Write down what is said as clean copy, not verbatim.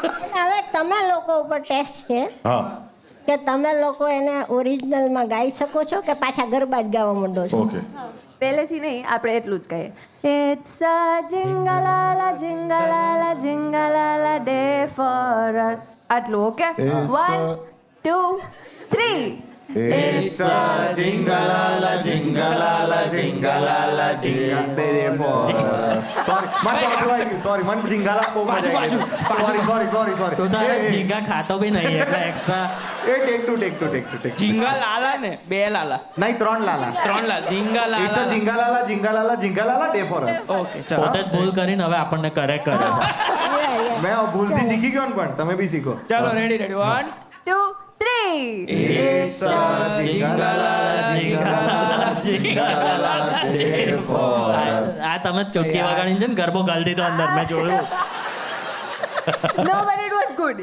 હવે તમે લોકો ઉપર ટેસ્ટ છે હા કે તમે લોકો એને ઓરિજિનલમાં ગાઈ શકો છો કે પાછા ગરબા જ ગાવા માંડો છો? ઓકે પહેલેથી નહીં, આપણે એટલું જ કહીએ. It's a jingalala day for us. આટલું, okay? It's 1, a- 2, 3. It's a jingalala jingalala jingalala sorry મન ઝીંગાલા બહુ મજા આવી. સોરી તો તારે ઝીંગા ખાતો બી નહીં એટલે એક્સ્ટ્રા એ ટેક ટુ ઝીંગા લાલા ને 2 લાલા નહીં 3 લાલા 3 લાલા ઝીંગા ઇટ્સ અ લાલા જિંગાલાલા ડે ફોર અસ. ઓકે ચલો પોતે જ ભૂલ કરીને હવે આપણને કરેક્ટ કરે મેં આ ભૂલથી શીખી ગયો ને, પણ તમે બી શીખો. ચલો રેડી 1 2, 3. It's a આ તમે ચૂટકી વગાડીને છે ને ગરબો ગાલી દીધો અંદર મેં જોયું No, but it was good.